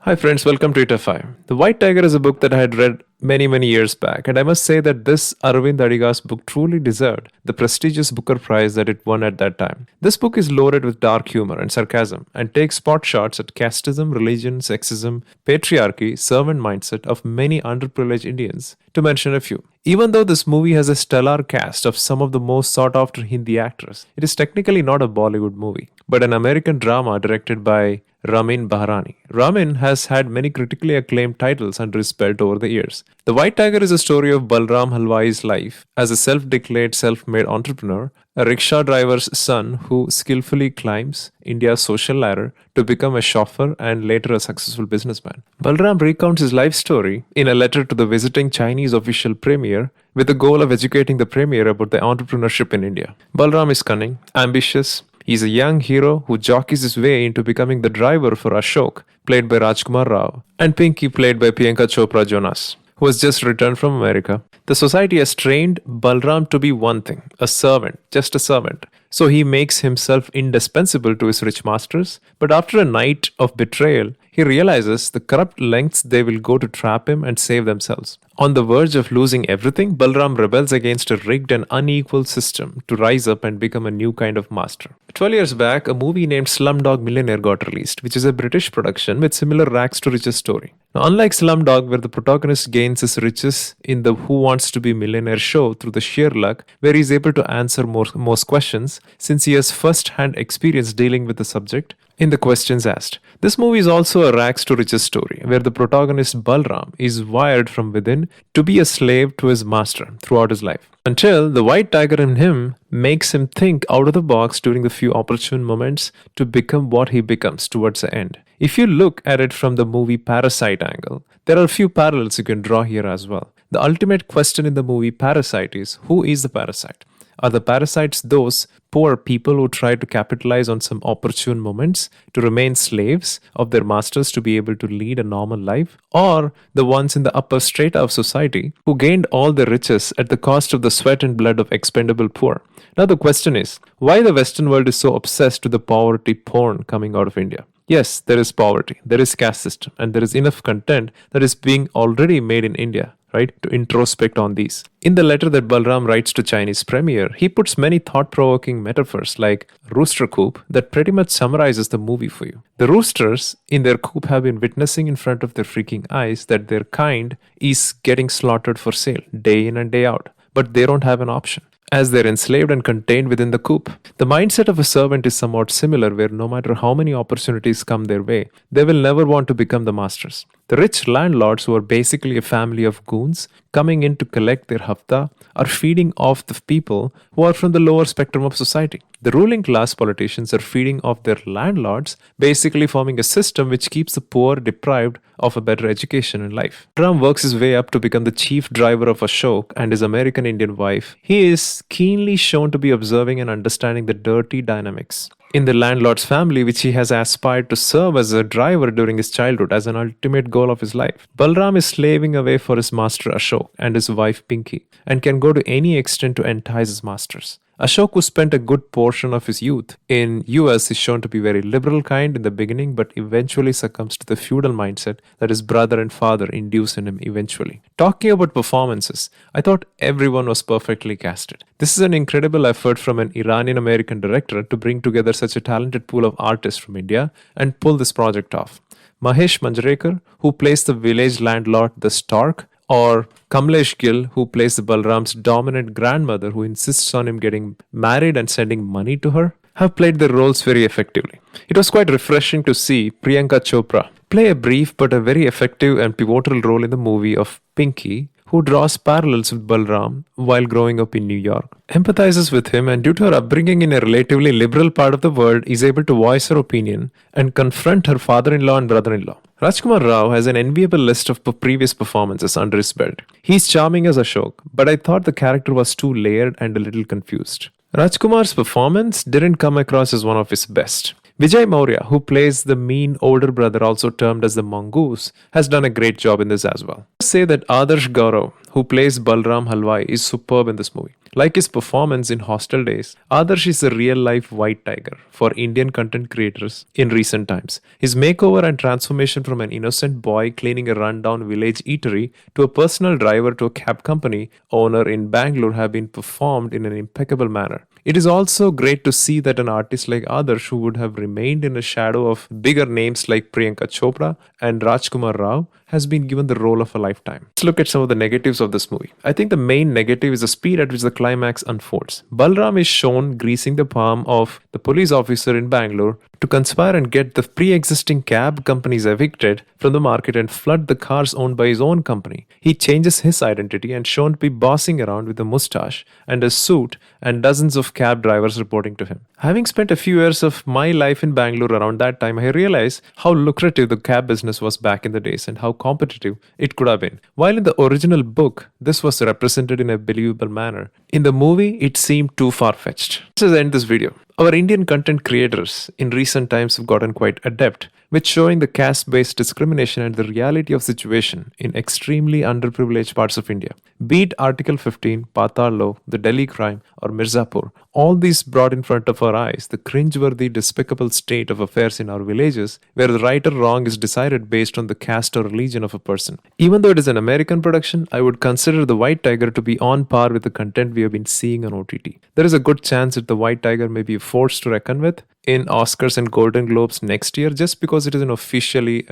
Hi friends, welcome to It 5. The White Tiger is a book that I had read many years back, and I must say that this Arvind Adiga's book truly deserved the prestigious Booker Prize that it won at that time. This book is loaded with dark humor and sarcasm and takes pot shots at casteism, religion, sexism, patriarchy, servant mindset of many underprivileged Indians, to mention a few. Even though this movie has a stellar cast of some of the most sought after Hindi actors, it is technically not a Bollywood movie, but an American drama directed by Ramin Bahrani. Ramin has had many critically acclaimed titles under his belt over the years. The White Tiger is a story of Balram Halwai's life as a self-declared self-made entrepreneur, a rickshaw driver's son who skillfully climbs India's social ladder to become a chauffeur and later a successful businessman. Balram recounts his life story in a letter to the visiting Chinese official premier with the goal of educating the premier about the entrepreneurship in India. Balram is cunning, ambitious. He's a young hero who jockeys his way into becoming the driver for Ashok, played by Rajkumar Rao, and Pinky, played by Priyanka Chopra Jonas, who has just returned from America. The society has trained Balram to be one thing, a servant, just a servant. So he makes himself indispensable to his rich masters, but after a night of betrayal, he realizes the corrupt lengths they will go to trap him and save themselves. On the verge of losing everything, Balram rebels against a rigged and unequal system to rise up and become a new kind of master. 12 years back, a movie named Slumdog Millionaire got released, which is a British production with similar rags to riches story. Now, unlike Slumdog, where the protagonist gains his riches in the Who Wants to Be Millionaire show through the sheer luck, where he's able to answer most questions since he has first-hand experience dealing with the subject in the questions asked. This movie is also a rags to riches story, where the protagonist Balram is wired from within to be a slave to his master throughout his life, until the white tiger in him makes him think out of the box during the few opportune moments to become what he becomes towards the end. If you look at it from the movie Parasite angle, there are a few parallels you can draw here as well. The ultimate question in the movie Parasite is, who is the parasite? Are the parasites those poor people who try to capitalize on some opportune moments to remain slaves of their masters to be able to lead a normal life? Or the ones in the upper strata of society who gained all their riches at the cost of the sweat and blood of expendable poor? Now the question is, why the Western world is so obsessed with the poverty porn coming out of India? Yes, there is poverty, there is caste system, and there is enough content that is being already made in India, right, to introspect on these. In the letter that Balram writes to Chinese premier, he puts many thought-provoking metaphors like rooster coop that pretty much summarizes the movie for you. The roosters in their coop have been witnessing in front of their freaking eyes that their kind is getting slaughtered for sale day in and day out, but they don't have an option, as they're enslaved and contained within the coop. The mindset of a servant is somewhat similar, where no matter how many opportunities come their way, they will never want to become the masters. The rich landlords, who are basically a family of goons coming in to collect their hafta, are feeding off the people who are from the lower spectrum of society. The ruling class politicians are feeding off their landlords, basically forming a system which keeps the poor deprived of a better education in life. Ram works his way up to become the chief driver of Ashok and his American Indian wife. He is keenly shown to be observing and understanding the dirty dynamics in the landlord's family, which he has aspired to serve as a driver during his childhood as an ultimate goal of his life. Balram is slaving away for his master Ashok and his wife Pinky, and can go to any extent to entice his masters. Ashok, who spent a good portion of his youth in US, is shown to be very liberal kind in the beginning, but eventually succumbs to the feudal mindset that his brother and father induce in him eventually. Talking about performances, I thought everyone was perfectly casted. This is an incredible effort from an Iranian-American director to bring together such a talented pool of artists from India and pull this project off. Mahesh Manjrekar, who plays the village landlord the Stark, or Kamlesh Gill, who plays the Balram's dominant grandmother who insists on him getting married and sending money to her, have played their roles very effectively. It was quite refreshing to see Priyanka Chopra play a brief but a very effective and pivotal role in the movie of Pinky, who draws parallels with Balram while growing up in New York, empathizes with him, and due to her upbringing in a relatively liberal part of the world, is able to voice her opinion and confront her father-in-law and brother-in-law. Rajkumar Rao has an enviable list of previous performances under his belt. He's charming as Ashok, but I thought the character was too layered and a little confused. Rajkumar's performance didn't come across as one of his best. Vijay Maurya, who plays the mean older brother, also termed as the mongoose, has done a great job in this as well. I must say that Adarsh Gaurav, who plays Balram Halwai, is superb in this movie. Like his performance in Hostel Days, Adarsh is a real life white tiger for Indian content creators in recent times. His makeover and transformation from an innocent boy cleaning a rundown village eatery to a personal driver to a cab company owner in Bangalore have been performed in an impeccable manner. It is also great to see that an artist like Adarsh, who would have remained in the shadow of bigger names like Priyanka Chopra and Rajkumar Rao, has been given the role of a lifetime. Let's look at some of the negatives of this movie. I think the main negative is the speed at which the climax unfolds. Balram is shown greasing the palm of the police officer in Bangalore to conspire and get the pre existing cab companies evicted from the market and flood the cars owned by his own company. He changes his identity and shown to be bossing around with a mustache and a suit and dozens of cab drivers reporting to him. Having spent a few years of my life in Bangalore around that time, I realized how lucrative the cab business was back in the days and how competitive it could have been. While in the original book, this was represented in a believable manner, in the movie, it seemed too far fetched. Let's end this video. Our Indian content creators in recent times have gotten quite adept with showing the caste-based discrimination and the reality of situation in extremely underprivileged parts of India. Be it Article 15, Patal Law, the Delhi crime, or Mirzapur, all these brought in front of our eyes the cringeworthy, despicable state of affairs in our villages where the right or wrong is decided based on the caste or religion of a person. Even though it is an American production, I would consider The White Tiger to be on par with the content we have been seeing on OTT. There is a good chance that The White Tiger may be a force to reckon with in Oscars and Golden Globes next year just because it is an officially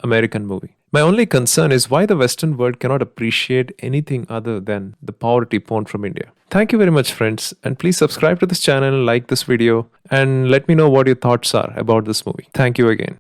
American movie. My only concern is why the Western world cannot appreciate anything other than the poverty porn from India. Thank you very much, friends, and please subscribe to this channel, like this video, and let me know what your thoughts are about this movie. Thank you again.